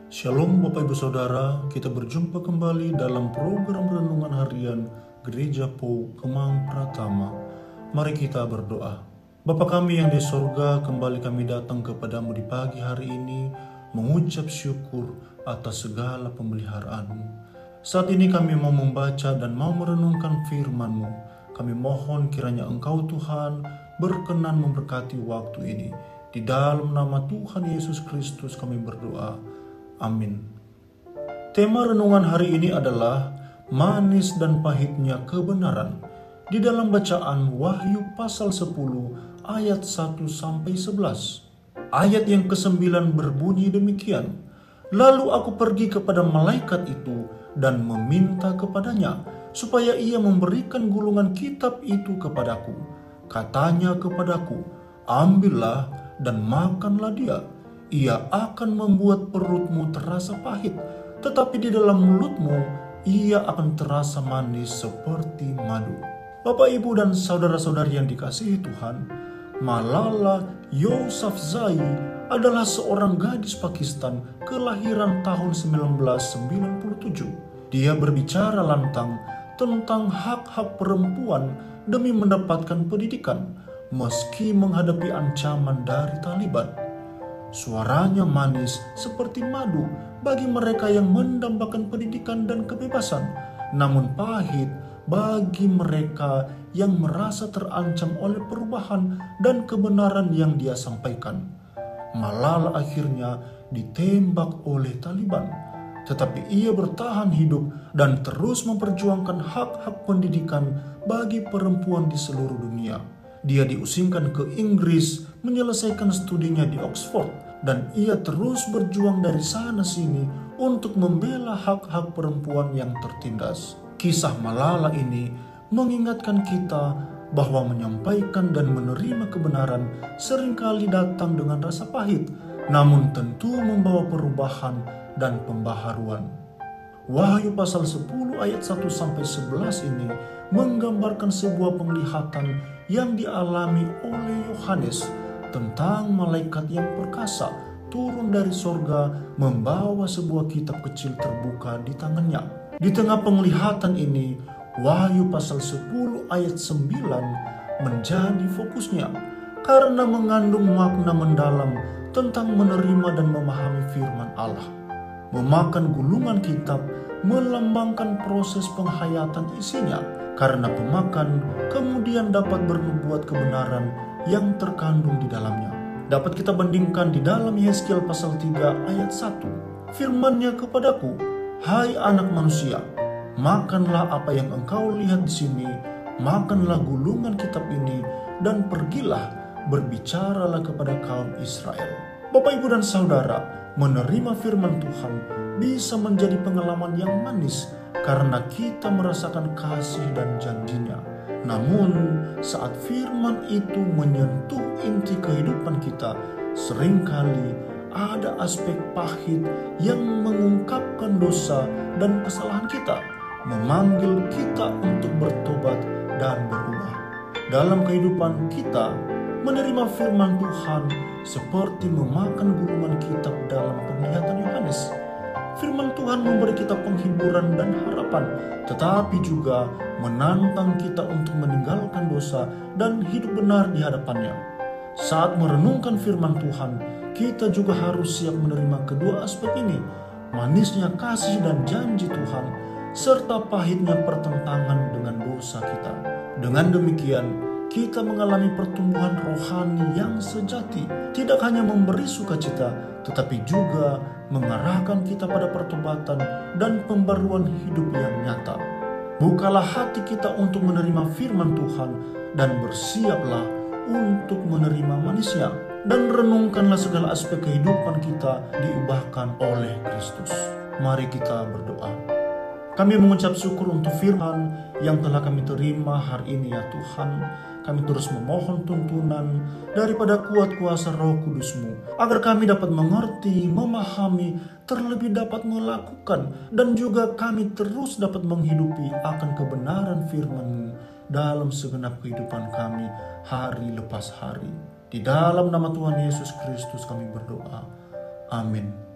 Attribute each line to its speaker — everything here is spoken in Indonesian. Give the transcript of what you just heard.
Speaker 1: Shalom Bapak Ibu Saudara, kita berjumpa kembali dalam program Renungan Harian Gereja POU Kemang Pratama. Mari kita berdoa. Bapa kami yang di sorga, kembali kami datang kepadamu di pagi hari ini, mengucap syukur atas segala pemeliharaan-Mu. Saat ini kami mau membaca dan mau merenungkan firman-Mu. Kami mohon kiranya Engkau Tuhan berkenan memberkati waktu ini. Di dalam nama Tuhan Yesus Kristus kami berdoa. Amin. Tema renungan hari ini adalah manis dan pahitnya kebenaran. Di dalam bacaan Wahyu pasal 10 ayat 1-11. Ayat yang ke-9 berbunyi demikian. Lalu aku pergi kepada malaikat itu dan meminta kepadanya supaya ia memberikan gulungan kitab itu kepadaku. Katanya kepadaku, ambillah dan makanlah dia. Ia akan membuat perutmu terasa pahit, tetapi di dalam mulutmu ia akan terasa manis seperti madu. Bapak, Ibu, dan saudara-saudari yang dikasihi Tuhan, Malala Yousafzai adalah seorang gadis Pakistan kelahiran tahun 1997. Dia berbicara lantang tentang hak-hak perempuan demi mendapatkan pendidikan, meski menghadapi ancaman dari Taliban. Suaranya manis seperti madu bagi mereka yang mendambakan pendidikan dan kebebasan, namun pahit bagi mereka yang merasa terancam oleh perubahan dan kebenaran yang dia sampaikan. Malala akhirnya ditembak oleh Taliban, tetapi ia bertahan hidup dan terus memperjuangkan hak-hak pendidikan bagi perempuan di seluruh dunia. Dia diusingkan ke Inggris menyelesaikan studinya di Oxford, dan ia terus berjuang dari sana sini untuk membela hak-hak perempuan yang tertindas. Kisah Malala ini mengingatkan kita bahwa menyampaikan dan menerima kebenaran seringkali datang dengan rasa pahit, namun tentu membawa perubahan dan pembaharuan. Wahyu pasal 10 ayat 1-11 ini menggambarkan sebuah penglihatan yang dialami oleh Yohanes tentang malaikat yang perkasa turun dari sorga membawa sebuah kitab kecil terbuka di tangannya. Di tengah penglihatan ini, Wahyu pasal 10 ayat 9 menjadi fokusnya karena mengandung makna mendalam tentang menerima dan memahami firman Allah. Memakan gulungan kitab melambangkan proses penghayatan isinya, karena pemakan kemudian dapat bernubuat kebenaran yang terkandung di dalamnya. Dapat kita bandingkan di dalam Yesaya pasal 3 ayat 1. Firman-Nya kepadaku, hai anak manusia, makanlah apa yang engkau lihat di sini, makanlah gulungan kitab ini, dan pergilah berbicaralah kepada kaum Israel. Bapak, Ibu, dan Saudara, menerima firman Tuhan bisa menjadi pengalaman yang manis karena kita merasakan kasih dan janjinya. Namun saat firman itu menyentuh inti kehidupan kita, seringkali ada aspek pahit yang mengungkapkan dosa dan kesalahan kita, memanggil kita untuk bertobat dan berubah. Dalam kehidupan kita, menerima firman Tuhan seperti memakan gulungan kitab dalam penglihatan Yohanes. Firman Tuhan memberi kita penghiburan dan harapan, tetapi juga menantang kita untuk meninggalkan dosa dan hidup benar di hadapannya. Saat merenungkan firman Tuhan, kita juga harus siap menerima kedua aspek ini, manisnya kasih dan janji Tuhan, serta pahitnya pertentangan dengan dosa kita. Dengan demikian, kita mengalami pertumbuhan rohani yang sejati, tidak hanya memberi sukacita, tetapi juga mengarahkan kita pada pertobatan dan pembaruan hidup yang nyata. Bukalah hati kita untuk menerima firman Tuhan dan bersiaplah untuk menerima manisnya, dan renungkanlah segala aspek kehidupan kita diubahkan oleh Kristus. Mari kita berdoa. Kami mengucap syukur untuk firman yang telah kami terima hari ini ya Tuhan. Kami terus memohon tuntunan daripada kuat kuasa Roh Kudus-Mu, agar kami dapat mengerti, memahami, terlebih dapat melakukan, dan juga kami terus dapat menghidupi akan kebenaran firman-Mu dalam segenap kehidupan kami hari lepas hari. Di dalam nama Tuhan Yesus Kristus kami berdoa. Amin.